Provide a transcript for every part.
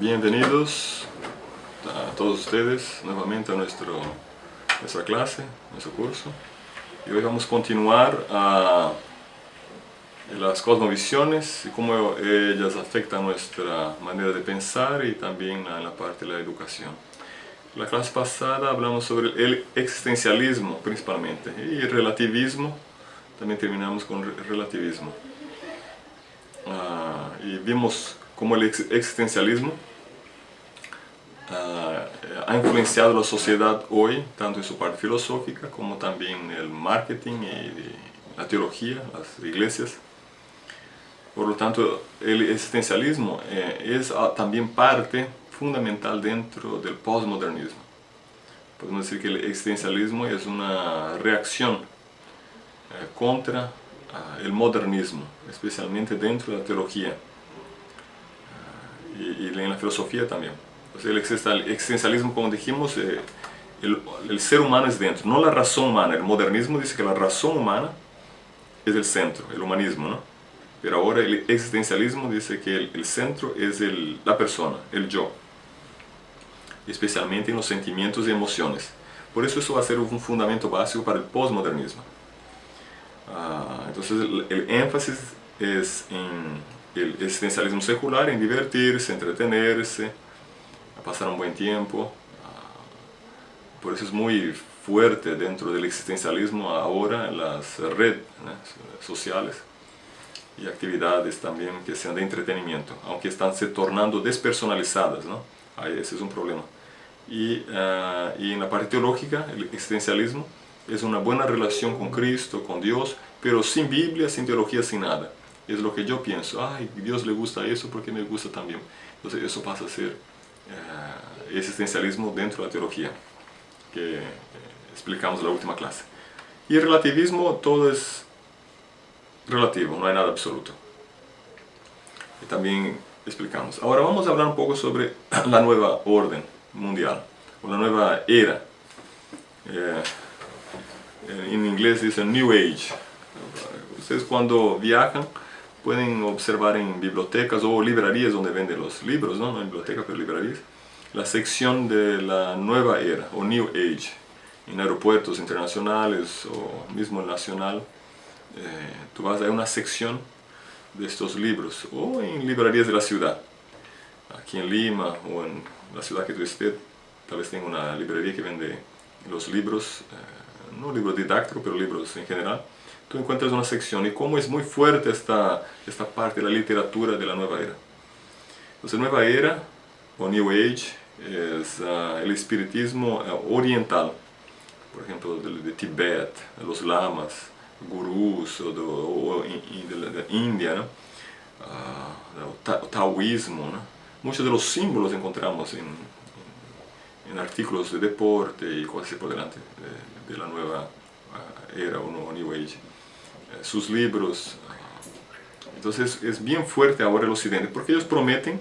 Bienvenidos a todos ustedes nuevamente a nuestra clase, nuestro curso. Y hoy vamos a continuar a las cosmovisiones y cómo ellas afectan nuestra manera de pensar y también en la parte de la educación. La clase pasada hablamos sobre el existencialismo principalmente y el relativismo, también terminamos con el relativismo. Y vimos cómo el existencialismo ha influenciado la sociedad hoy, tanto en su parte filosófica como también en el marketing y la teología, las iglesias. Por lo tanto, el existencialismo es también parte fundamental dentro del postmodernismo. Podemos decir que el existencialismo es una reacción contra el modernismo, especialmente dentro de la teología y en la filosofía también. O sea, el existencialismo, como dijimos, el ser humano es dentro, no la razón humana. El modernismo dice que la razón humana es el centro, el humanismo, ¿no? Pero ahora el existencialismo dice que el centro es la persona, el yo, especialmente en los sentimientos y emociones. Por eso va a ser un fundamento básico para el postmodernismo. Entonces el énfasis es en el existencialismo secular, en divertirse, entretenerse, pasar un buen tiempo. Por eso es muy fuerte dentro del existencialismo ahora las redes sociales y actividades también que sean de entretenimiento, aunque están se tornando despersonalizadas, ¿no? Ahí ese es un problema. Y en la parte teológica, el existencialismo es una buena relación con Cristo, con Dios, pero sin Biblia, sin teología, sin nada. Es lo que yo pienso, ay, Dios le gusta eso porque me gusta también. Entonces eso pasa a ser existencialismo dentro de la teología, que explicamos en la última clase. Y el relativismo, todo es relativo, no hay nada absoluto. Y también explicamos. Ahora vamos a hablar un poco sobre la nueva orden mundial, o la nueva era. En inglés dicen New Age. Ustedes cuando viajan pueden observar en bibliotecas o librerías donde venden los libros, no en bibliotecas, pero librerías, la sección de la nueva era o New Age. En aeropuertos internacionales o mismo nacional, tú vas a una sección de estos libros, o en librerías de la ciudad. Aquí en Lima o en la ciudad que tú estés, tal vez tenga una librería que vende los libros, no libros didácticos, pero libros en general. Tú encuentras una sección y cómo es muy fuerte esta parte de la literatura de la nueva era. Entonces, nueva era o New Age es el espiritismo oriental, por ejemplo de Tibet, los lamas, gurús o de India, ¿no? Taoísmo, ¿no? Muchos de los símbolos encontramos en artículos de deporte y cosas así por delante de la nueva era o New Age. Sus libros. Entonces es bien fuerte ahora el occidente, porque ellos prometen,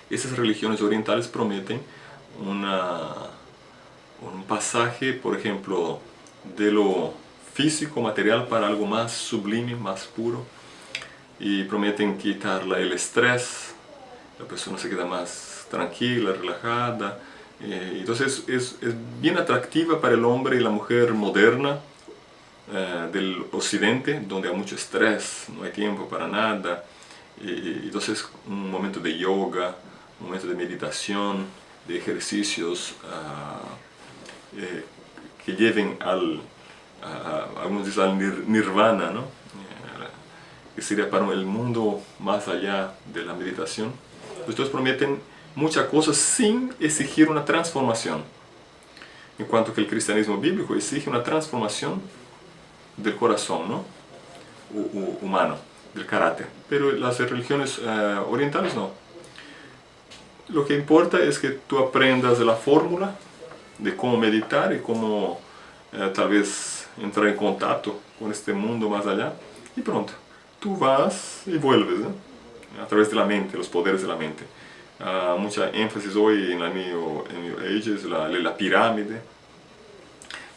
esas religiones orientales prometen un pasaje, por ejemplo, de lo físico, material, para algo más sublime, más puro, y prometen quitar el estrés, la persona se queda más tranquila, relajada. Entonces es bien atractiva para el hombre y la mujer moderna del occidente, donde hay mucho estrés, no hay tiempo para nada. Entonces un momento de yoga, un momento de meditación, de ejercicios que lleven algunos dicen al nirvana, ¿no? Que sería para el mundo más allá de la meditación. Ustedes prometen muchas cosas sin exigir una transformación, en cuanto que el cristianismo bíblico exige una transformación del corazón, ¿no? Humano, del carácter, pero las religiones orientales no. Lo que importa es que tú aprendas la fórmula de cómo meditar y cómo tal vez entrar en contacto con este mundo más allá, y pronto, tú vas y vuelves, ¿no? A través de la mente, los poderes de la mente. Mucha énfasis hoy en la New Age es la pirámide,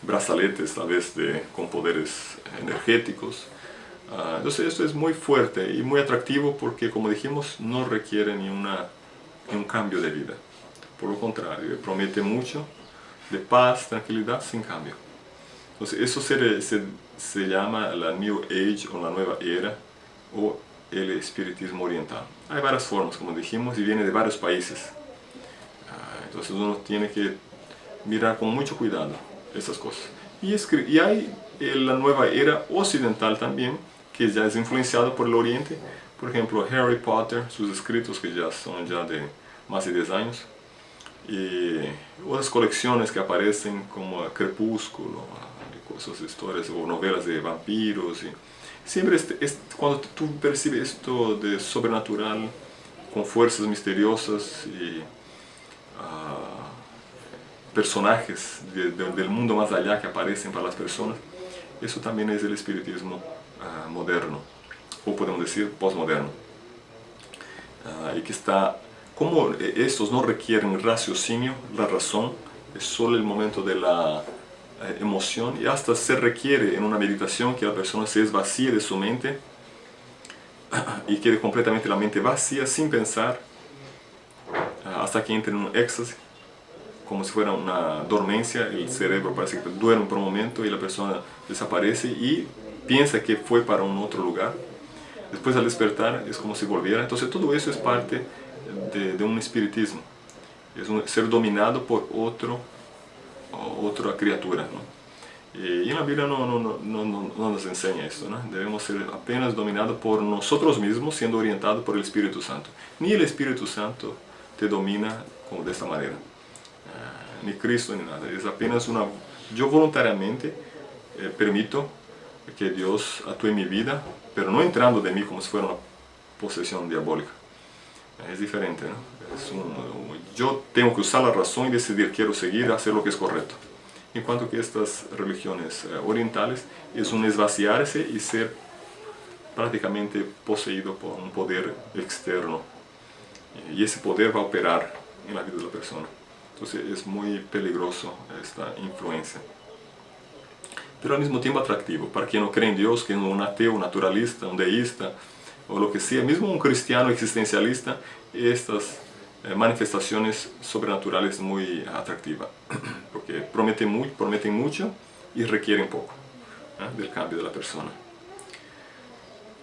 brazaletes tal vez con poderes energéticos. Entonces esto es muy fuerte y muy atractivo porque, como dijimos, no requiere ni una en un cambio de vida. Por lo contrario, promete mucho de paz, tranquilidad, sin cambio. Entonces eso se llama la New Age o la nueva era o el espiritismo oriental. Hay varias formas, como dijimos, y viene de varios países. Entonces uno tiene que mirar con mucho cuidado esas cosas. Y hay la nueva era occidental también, que ya es influenciado por el Oriente. Por ejemplo, Harry Potter, sus escritos que ya son ya de más de 10 años. Y otras colecciones que aparecen como Crepúsculo, cosas, historias o novelas de vampiros. Y siempre cuando tú percibes esto de sobrenatural, con fuerzas misteriosas y personajes del mundo más allá que aparecen para las personas, eso también es el espiritismo moderno, o podemos decir postmoderno. Y que está, como estos no requieren raciocinio, la razón, es solo el momento de la emoción, y hasta se requiere en una meditación que la persona se desvacíe de su mente y quede completamente la mente vacía, sin pensar, hasta que entre en un éxtasis, como si fuera una dormencia. El cerebro parece que duerme por un momento y la persona desaparece y piensa que fue para un otro lugar. Después al despertar es como si volviera. Entonces todo eso es parte de un espiritismo. Es ser dominado por otra criatura, ¿no? Y en la Biblia no nos enseña esto, ¿no? Debemos ser apenas dominados por nosotros mismos, siendo orientados por el Espíritu Santo. Ni el Espíritu Santo te domina como de esta manera, ni Cristo ni nada. Es apenas yo voluntariamente permito que Dios actúe en mi vida, pero no entrando de mí como si fuera una posesión diabólica. Es diferente, ¿no? Yo tengo que usar la razón y decidir, quiero seguir, hacer lo que es correcto. En cuanto que estas religiones orientales es un esvaciarse y ser prácticamente poseído por un poder externo. Y ese poder va a operar en la vida de la persona. Entonces es muy peligroso esta influencia. Pero al mismo tiempo atractivo. Para quien no cree en Dios, que es un ateo, un naturalista, un deísta, o lo que sea, mismo un cristiano existencialista, estas manifestaciones sobrenaturales muy atractivas, porque prometen mucho y requieren poco del cambio de la persona.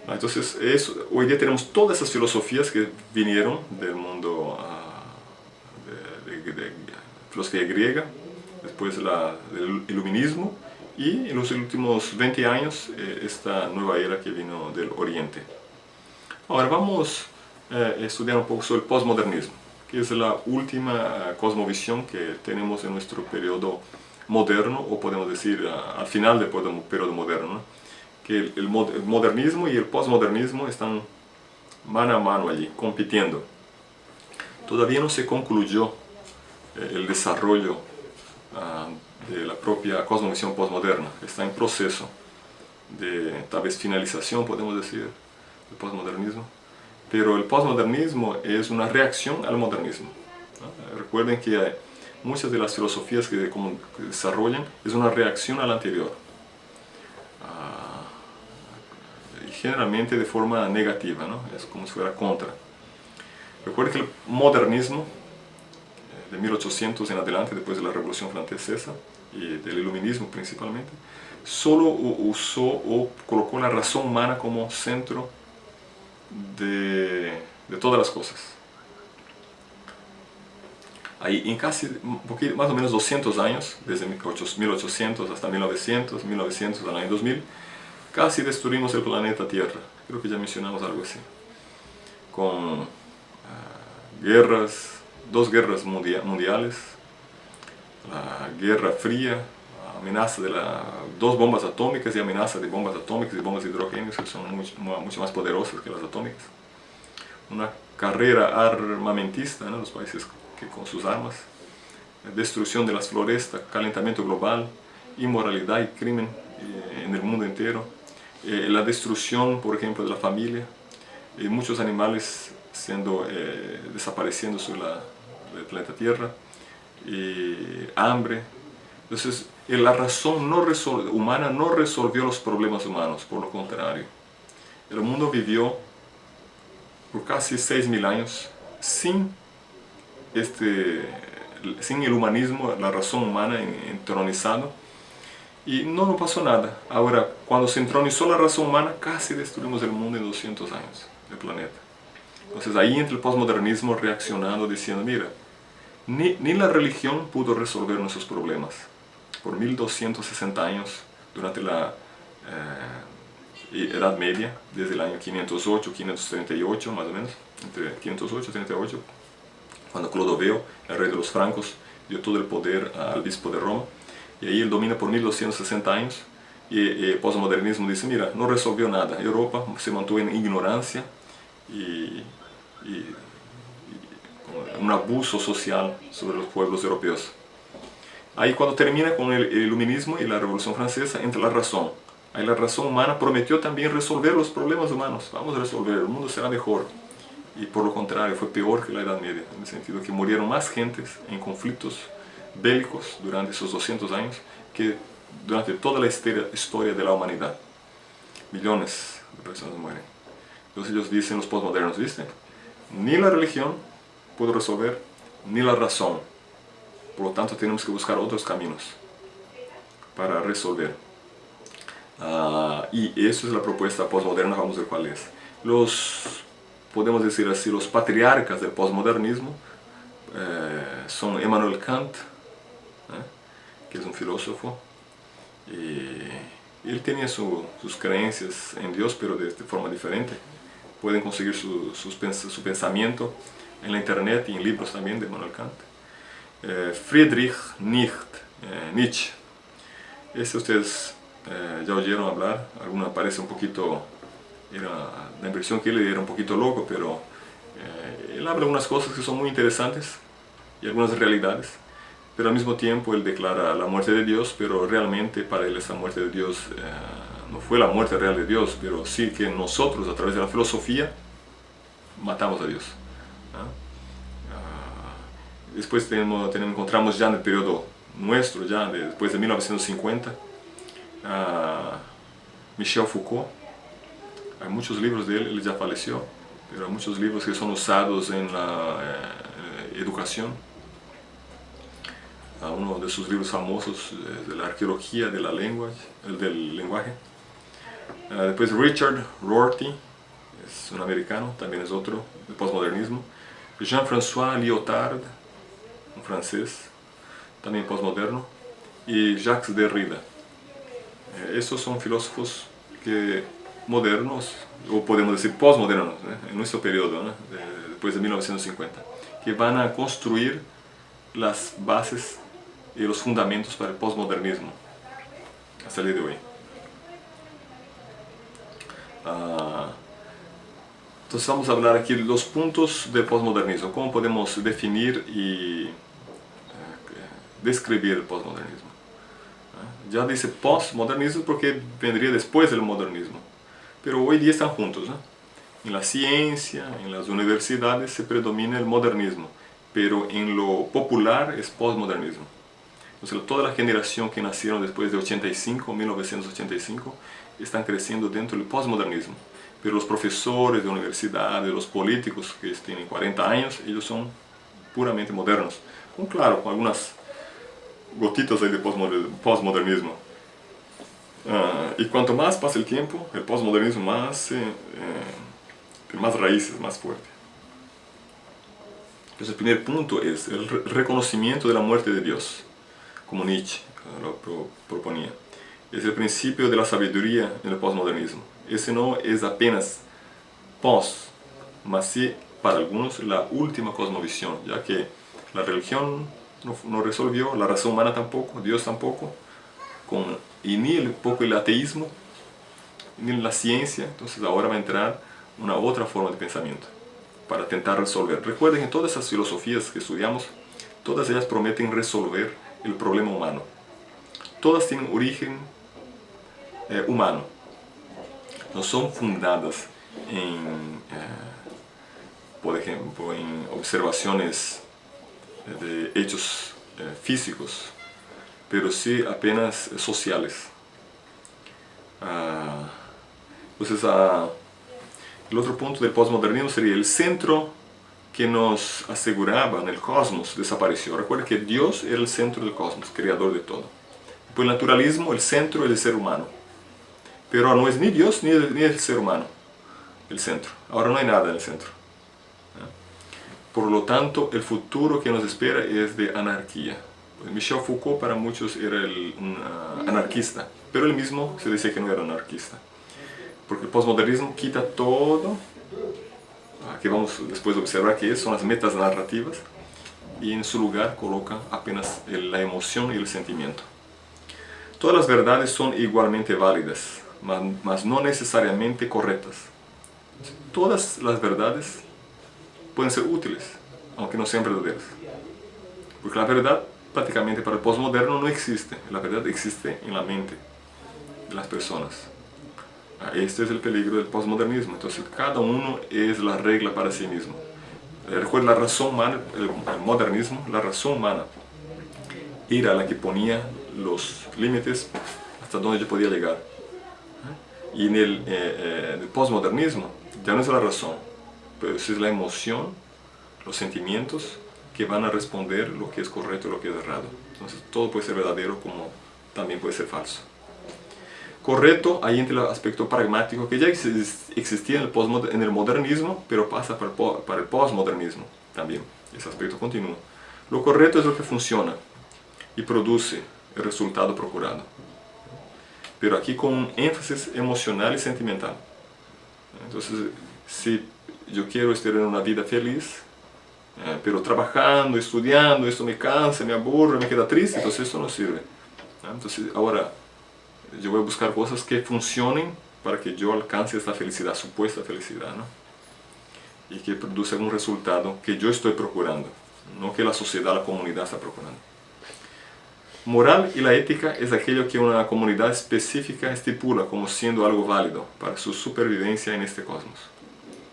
Entonces, hoy día tenemos todas esas filosofías que vinieron del mundo de filosofía griega, después del iluminismo, y en los últimos 20 años esta nueva era que vino del Oriente. Ahora vamos a estudiar un poco sobre el postmodernismo, que es la última cosmovisión que tenemos en nuestro periodo moderno, o podemos decir al final del periodo moderno, ¿no? Que el modernismo y el postmodernismo están mano a mano allí, compitiendo. Todavía no se concluyó el desarrollo de la propia cosmovisión postmoderna, está en proceso de tal vez finalización, podemos decir, del postmodernismo. Pero el postmodernismo es una reacción al modernismo, ¿no? Recuerden que muchas de las filosofías que desarrollan es una reacción a la anterior, y generalmente de forma negativa, ¿no? Es como si fuera contra. Recuerden que el modernismo de 1800 en adelante, después de la Revolución Francesa y del iluminismo principalmente, solo usó o colocó la razón humana como centro de todas las cosas. Ahí en casi más o menos 200 años, desde 1800 hasta 1900 al año 2000, casi destruimos el planeta Tierra. Creo que ya mencionamos algo así. Con dos guerras mundiales, la Guerra Fría, amenaza de dos bombas atómicas y amenaza de bombas atómicas y bombas de hidrógeno que son mucho más poderosas que las atómicas. Una carrera armamentista, ¿no? Los países que con sus armas, destrucción de las florestas, calentamiento global, inmoralidad y crimen en el mundo entero, la destrucción, por ejemplo, de la familia, muchos animales desapareciendo sobre el planeta Tierra, hambre. Entonces, la razón humana no resolvió los problemas humanos, por lo contrario. El mundo vivió por casi 6000 años sin sin el humanismo, la razón humana entronizado, y no pasó nada. Ahora, cuando se entronizó la razón humana, casi destruimos el mundo en 200 años, el planeta. Entonces ahí entra el postmodernismo reaccionando, diciendo, mira, ni la religión pudo resolver nuestros problemas. Por 1260 años, durante la Edad Media, desde el año 508, 538 más o menos, entre 508 y 38, cuando Clodoveo, el rey de los francos, dio todo el poder al obispo de Roma, y ahí él domina por 1260 años, y el postmodernismo dice, mira, no resolvió nada, Europa se mantuvo en ignorancia y un abuso social sobre los pueblos europeos. Ahí cuando termina con el iluminismo y la Revolución Francesa, entra la razón. Ahí la razón humana prometió también resolver los problemas humanos. Vamos a resolver, el mundo será mejor. Y por lo contrario, fue peor que la Edad Media, en el sentido que murieron más gentes en conflictos bélicos durante esos 200 años que durante toda la historia de la humanidad. Millones de personas mueren. Entonces ellos dicen, los postmodernos, ¿viste? Ni la religión pudo resolver, ni la razón. Por lo tanto, tenemos que buscar otros caminos para resolver. Y eso es la propuesta postmoderna, vamos a ver cuál es. Podemos decir así, los patriarcas del postmodernismo son Immanuel Kant, que es un filósofo, y él tenía sus creencias en Dios, pero de forma diferente. Pueden conseguir su pensamiento en la internet y en libros también de Immanuel Kant. Friedrich Nietzsche. Ese ustedes ya oyeron hablar, alguna parece un poquito, la impresión que él era un poquito loco, pero él habla unas cosas que son muy interesantes y algunas realidades, pero al mismo tiempo él declara la muerte de Dios, pero realmente para él esa muerte de Dios no fue la muerte real de Dios, pero sí que nosotros a través de la filosofía matamos a Dios. Después encontramos ya en el periodo nuestro, ya después de 1950, Michel Foucault. Hay muchos libros de él, él ya falleció, pero hay muchos libros que son usados en la educación. Uno de sus libros famosos es de la arqueología de del lenguaje. Después Richard Rorty, es un americano, también es otro del postmodernismo. Jean-François Lyotard, un francés, también postmoderno, y Jacques Derrida. Estos son filósofos modernos, o podemos decir postmodernos, en nuestro periodo, después de 1950, que van a construir las bases y los fundamentos para el postmodernismo hasta el día de hoy. Entonces vamos a hablar aquí de los puntos del postmodernismo, cómo podemos definir y describir el postmodernismo. Ya dice postmodernismo porque vendría después del modernismo, pero hoy día están juntos, ¿no? En la ciencia, en las universidades se predomina el modernismo, pero en lo popular es postmodernismo. Entonces toda la generación que nacieron después de 1985, están creciendo dentro del postmodernismo. Pero los profesores de universidades, los políticos que tienen 40 años, ellos son puramente modernos. Claro, con algunas gotitas ahí de postmodernismo. Y cuanto más pasa el tiempo, el postmodernismo tiene más raíces, más fuerte. Entonces el primer punto es el reconocimiento de la muerte de Dios, como Nietzsche lo proponía. Es el principio de la sabiduría en el postmodernismo. Ese no es apenas post, mas sí para algunos la última cosmovisión, ya que la religión no resolvió, la razón humana tampoco, Dios tampoco, y ni el ateísmo, ni la ciencia. Entonces ahora va a entrar una otra forma de pensamiento para intentar resolver. Recuerden que todas esas filosofías que estudiamos, todas ellas prometen resolver el problema humano. Todas tienen origen humano. No son fundadas por ejemplo, en observaciones de hechos físicos, pero sí apenas sociales. Entonces, el otro punto del postmodernismo sería el centro que nos aseguraba en el cosmos desapareció. Recuerda que Dios era el centro del cosmos, creador de todo. Por el naturalismo, el centro es el ser humano. Pero no es ni Dios ni el ser humano el centro. Ahora no hay nada en el centro. Por lo tanto, el futuro que nos espera es de anarquía. Michel Foucault para muchos era un anarquista, pero él mismo se decía que no era anarquista. Porque el posmodernismo quita todo, que vamos después a observar que son las metas narrativas, y en su lugar coloca apenas la emoción y el sentimiento. Todas las verdades son igualmente válidas, mas no necesariamente correctas. Todas las verdades pueden ser útiles, aunque no sean verdaderas. Porque la verdad prácticamente para el postmoderno no existe, la verdad existe en la mente de las personas. Este es el peligro del postmodernismo. Entonces cada uno es la regla para sí mismo. Recuerda la razón humana, el modernismo, la razón humana era la que ponía los límites hasta donde yo podía llegar. Y en el postmodernismo ya no es la razón, pero es la emoción, los sentimientos que van a responder lo que es correcto y lo que es errado. Entonces todo puede ser verdadero como también puede ser falso. Correcto, ahí entra el aspecto pragmático que ya existía en el modernismo, pero pasa para el postmodernismo también. Ese aspecto continúa. Lo correcto es lo que funciona y produce el resultado procurado. Pero aquí con un énfasis emocional y sentimental. Entonces, si yo quiero tener una vida feliz, pero trabajando, estudiando, esto me cansa, me aburre, me queda triste, entonces esto no sirve. Entonces, ahora yo voy a buscar cosas que funcionen para que yo alcance esta felicidad, supuesta felicidad, ¿no? Y que produzca un resultado que yo estoy procurando, no que la sociedad, la comunidad está procurando. Moral y la ética es aquello que una comunidad específica estipula como siendo algo válido para su supervivencia en este cosmos.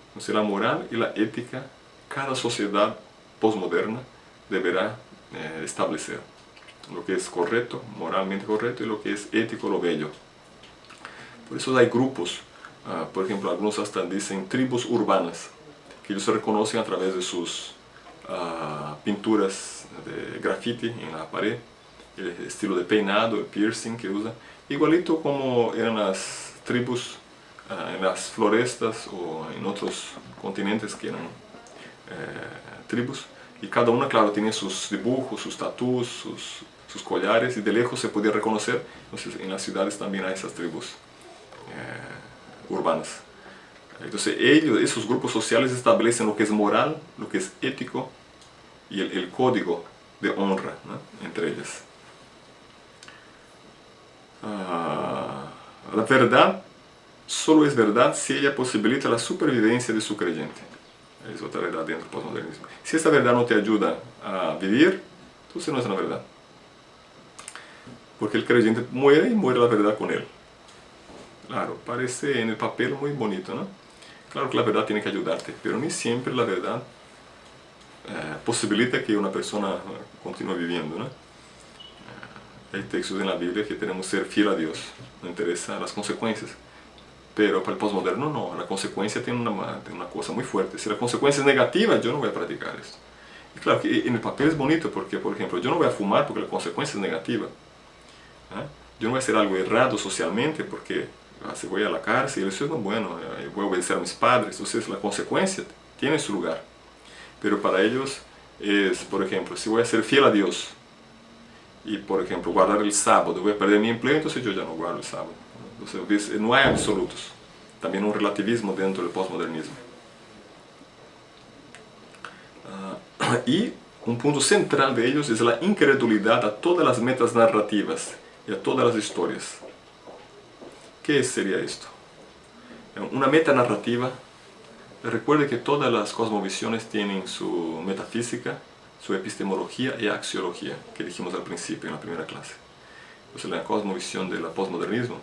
Entonces la moral y la ética, cada sociedad postmoderna deberá establecer lo que es correcto, moralmente correcto, y lo que es ético, lo bello. Por eso hay grupos, por ejemplo, algunos hasta dicen tribus urbanas, que ellos se reconocen a través de sus pinturas de graffiti en la pared, el estilo de peinado, el piercing que usan, igualito como eran las tribus en las florestas o en otros continentes que eran tribus, y cada una, claro, tiene sus dibujos, sus tatús, sus collares, y de lejos se podía reconocer. Entonces en las ciudades también hay esas tribus urbanas. Entonces esos grupos sociales establecen lo que es moral, lo que es ético y el código de honra, ¿no?, entre ellas. La verdad solo es verdad si ella posibilita la supervivencia de su creyente. Es otra verdad dentro del postmodernismo. Si esta verdad no te ayuda a vivir, entonces no es una verdad. Porque el creyente muere y muere la verdad con él. Claro, parece en el papel muy bonito, ¿no? Claro que la verdad tiene que ayudarte, pero ni siempre la verdad posibilita que una persona continúe viviendo, ¿no? Hay textos en la Biblia que tenemos que ser fiel a Dios, no interesa las consecuencias. Pero para el postmoderno no, la consecuencia tiene una cosa muy fuerte. Si la consecuencia es negativa, yo no voy a practicar esto. Y claro que en el papel es bonito porque, por ejemplo, yo no voy a fumar porque la consecuencia es negativa. Yo no voy a hacer algo errado socialmente porque si voy a la cárcel, eso es no bueno, voy a obedecer a mis padres. Entonces la consecuencia tiene su lugar. Pero para ellos es, por ejemplo, si voy a ser fiel a Dios y, por ejemplo, guardar el sábado, voy a perder mi empleo, entonces yo ya no guardo el sábado. Entonces no hay absolutos. También un relativismo dentro del postmodernismo. Y un punto central de ellos es la incredulidad a todas las metas narrativas y a todas las historias. ¿Qué sería esto? Una meta narrativa. Recuerde que todas las cosmovisiones tienen su metafísica, su epistemología y axiología, que dijimos al principio en la primera clase. Entonces la cosmovisión del postmodernismo,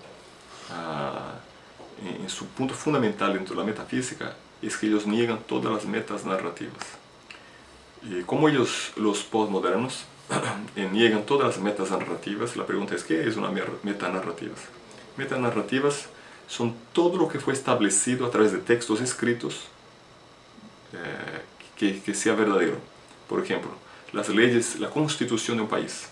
en su punto fundamental dentro de la metafísica, es que ellos niegan todas las metas narrativas. Y como ellos, los postmodernos, niegan todas las metas narrativas, la pregunta es, ¿qué es una metanarrativa? Metanarrativas son todo lo que fue establecido a través de textos escritos que sea verdadero. Por ejemplo, las leyes, la constitución de un país.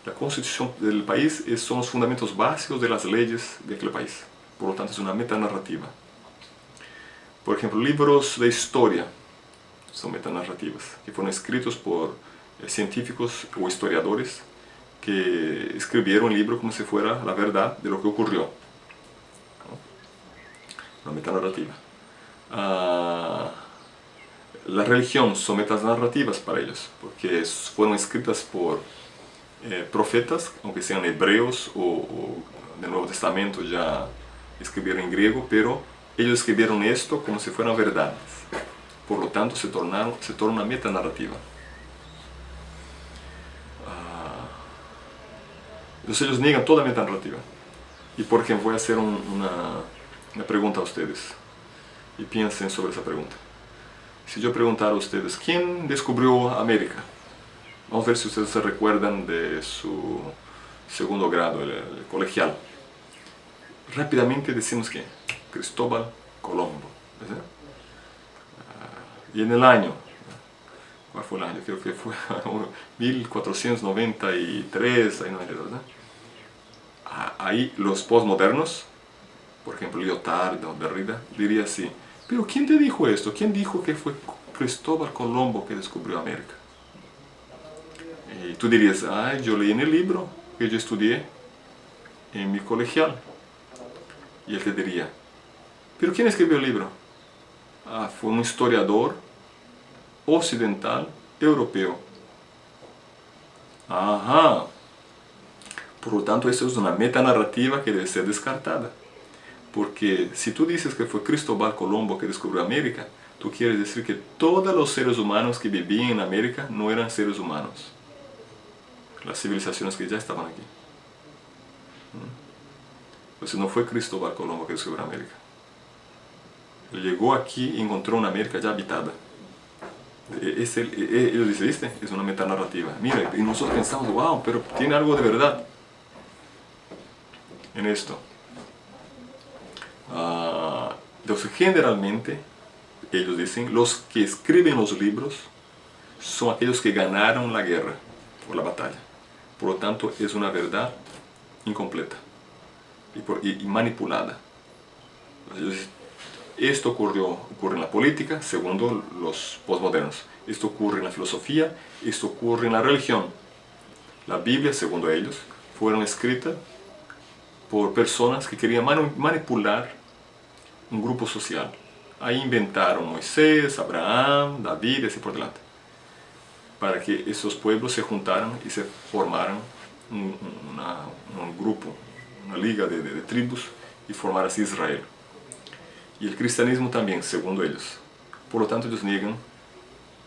La constitución del país son los fundamentos básicos de las leyes de aquel país. Por lo tanto, es una metanarrativa. Por ejemplo, libros de historia son metanarrativas, que fueron escritos por científicos o historiadores que escribieron el libro como si fuera la verdad de lo que ocurrió. Una metanarrativa. La religión son metanarrativas para ellos, porque fueron escritas por profetas, aunque sean hebreos o del Nuevo Testamento ya escribieron en griego, pero ellos escribieron esto como si fueran verdades. Por lo tanto, se torna una metanarrativa. Entonces ellos niegan toda metanarrativa. Y por ejemplo, voy a hacer una pregunta a ustedes. Y piensen sobre esa pregunta. Si yo preguntara a ustedes, ¿quién descubrió América? Vamos a ver si ustedes se recuerdan de su segundo grado, el colegial. Rápidamente decimos que Cristóbal Colombo. Y en el año, ¿cuál fue el año? Creo que fue 1493, ahí no hay ¿verdad? Ahí los postmodernos, por ejemplo Lyotard o Derrida, diría así, pero ¿quién te dijo esto? ¿Quién dijo que fue Cristóbal Colombo que descubrió América? Y tú dirías, yo leí en el libro que yo estudié en mi colegial. Y él te diría, ¿pero quién escribió el libro? Fue un historiador occidental europeo. Ajá. Por lo tanto, eso es una metanarrativa que debe ser descartada. Porque si tú dices que fue Cristóbal Colombo que descubrió América, tú quieres decir que todos los seres humanos que vivían en América no eran seres humanos. Las civilizaciones que ya estaban aquí. Entonces no fue Cristóbal Colombo que descubrió América. Él llegó aquí y encontró una América ya habitada. Ellos dicen, ¿viste? Es una metanarrativa. Mira, y nosotros pensamos, wow, pero tiene algo de verdad en esto. Entonces, generalmente, ellos dicen, los que escriben los libros son aquellos que ganaron la guerra o la batalla. Por lo tanto, es una verdad incompleta y manipulada. Entonces, esto ocurre en la política, según los postmodernos. Esto ocurre en la filosofía, esto ocurre en la religión. La Biblia, según ellos, fueron escritas por personas que querían manipular un grupo social. Ahí inventaron Moisés, Abraham, David y así por delante. Para que esos pueblos se juntaran y se formaran un grupo, una liga de tribus y formar así Israel. Y el cristianismo también, según ellos. Por lo tanto, ellos niegan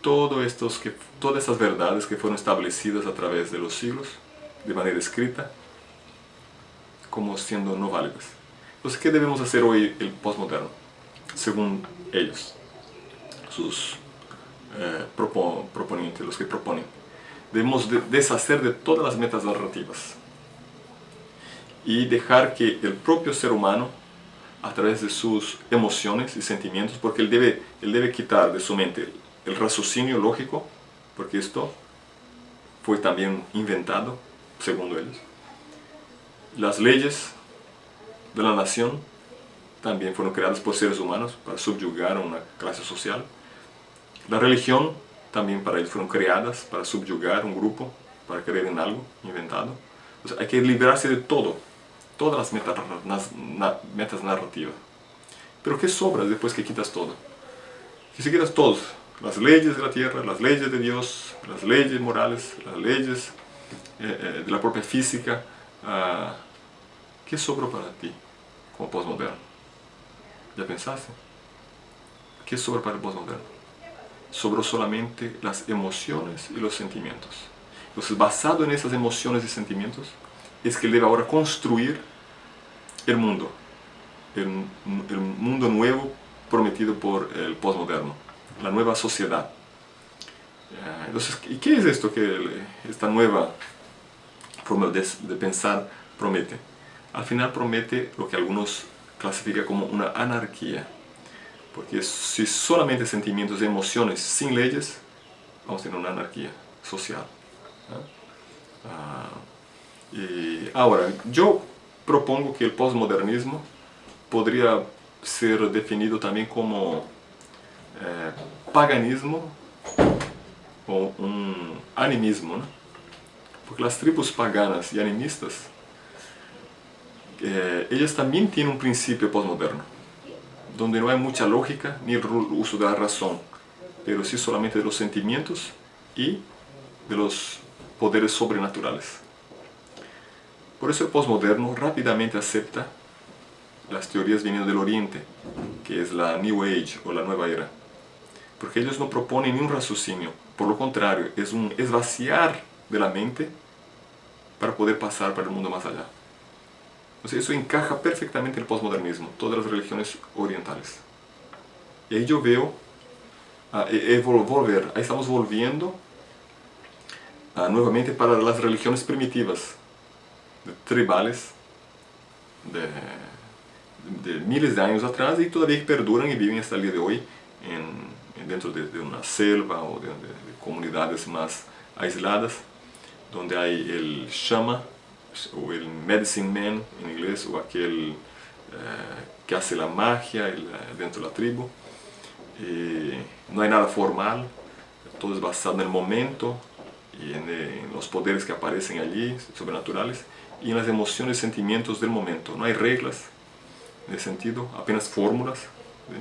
todas estas verdades que fueron establecidas a través de los siglos, de manera escrita, como siendo no válidas. Entonces, ¿qué debemos hacer hoy el postmoderno? Según ellos, sus proponentes, los que proponen. Debemos deshacer de todas las metas narrativas y dejar que el propio ser humano, a través de sus emociones y sentimientos, porque él debe quitar de su mente el raciocinio lógico, porque esto fue también inventado, según ellos. Las leyes de la nación también fueron creadas por seres humanos para subyugar a una clase social. La religión también para ellos fueron creadas para subyugar un grupo, para creer en algo inventado. O sea, hay que librarse de todas las metas narrativas. Pero ¿qué sobra después que quitas todo? Que si quitas todo, las leyes de la tierra, las leyes de Dios, las leyes morales, las leyes de la propia física, ¿qué sobra para ti como postmoderno? ¿Ya pensaste? ¿Qué sobra para el postmoderno? Sobró solamente las emociones y los sentimientos. Entonces, basado en esas emociones y sentimientos, es que él debe ahora construir el mundo nuevo prometido por el postmoderno, la nueva sociedad. Entonces, ¿y qué es esto que esta nueva forma de pensar promete? Al final promete lo que algunos clasifican como una anarquía, Porque si solamente sentimientos y emociones sin leyes, vamos a tener una anarquía social. Y ahora, yo propongo que el postmodernismo podría ser definido también como paganismo o un animismo, ¿no? Porque las tribus paganas y animistas, ellas también tienen un principio postmoderno, donde no hay mucha lógica ni el uso de la razón, pero sí solamente de los sentimientos y de los poderes sobrenaturales. Por eso el postmoderno rápidamente acepta las teorías viniendo del Oriente, que es la New Age o la Nueva Era, porque ellos no proponen ni un raciocinio, por lo contrario, es vaciar de la mente para poder pasar para el mundo más allá. Entonces eso encaja perfectamente en el postmodernismo, todas las religiones orientales. Y ahí yo veo, ahí estamos volviendo nuevamente para las religiones primitivas, tribales, de miles de años atrás y todavía perduran y viven hasta el día de hoy dentro de una selva o de comunidades más aisladas, donde hay el shama o el medicine man en inglés, o aquel que hace la magia dentro de la tribu. No hay nada formal, todo es basado en el momento y en los poderes que aparecen allí, sobrenaturales, y en las emociones y sentimientos del momento. No hay reglas en ese sentido, apenas fórmulas, ¿sí?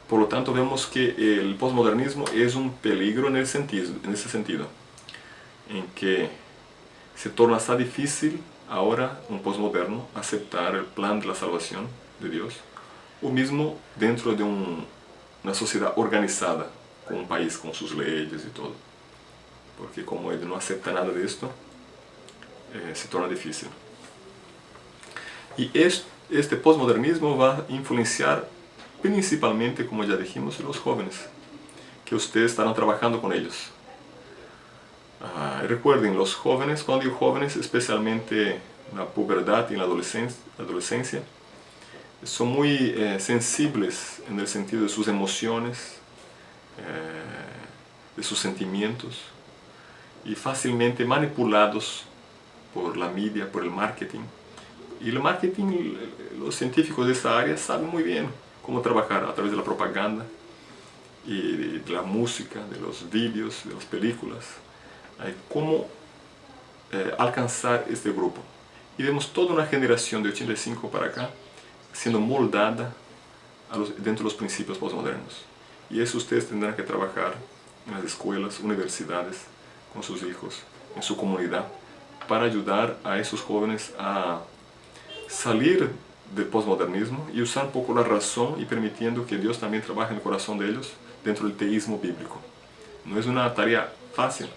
Por lo tanto, vemos que el postmodernismo es un peligro en ese sentido, en que se torna hasta difícil ahora un postmoderno aceptar el plan de la salvación de Dios, o mismo dentro de una sociedad organizada, con un país con sus leyes y todo. Porque como él no acepta nada de esto, se torna difícil. Y este postmodernismo va a influenciar principalmente, como ya dijimos, los jóvenes, que ustedes estarán trabajando con ellos. Recuerden, los jóvenes, cuando digo jóvenes, especialmente en la pubertad y en la adolescencia, son muy sensibles en el sentido de sus emociones, de sus sentimientos, y fácilmente manipulados por la media, por el marketing. Y el marketing, los científicos de esta área saben muy bien cómo trabajar a través de la propaganda y de la música, de los vídeos, de las películas, cómo alcanzar este grupo. Y vemos toda una generación de 85 para acá siendo moldada dentro de los principios postmodernos. Y eso ustedes tendrán que trabajar en las escuelas, universidades, con sus hijos, en su comunidad, para ayudar a esos jóvenes a salir del postmodernismo y usar un poco la razón y permitiendo que Dios también trabaje en el corazón de ellos dentro del teísmo bíblico. No es una tarea fácil,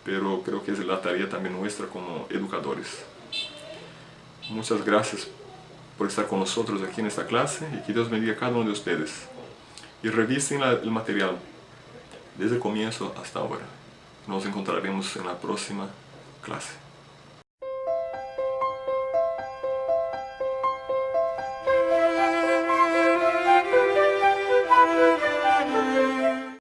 pero creo que es la tarea también nuestra como educadores. Muchas gracias por estar con nosotros aquí en esta clase y que Dios bendiga a cada uno de ustedes. Y revisen el material desde el comienzo hasta ahora. Nos encontraremos en la próxima clase.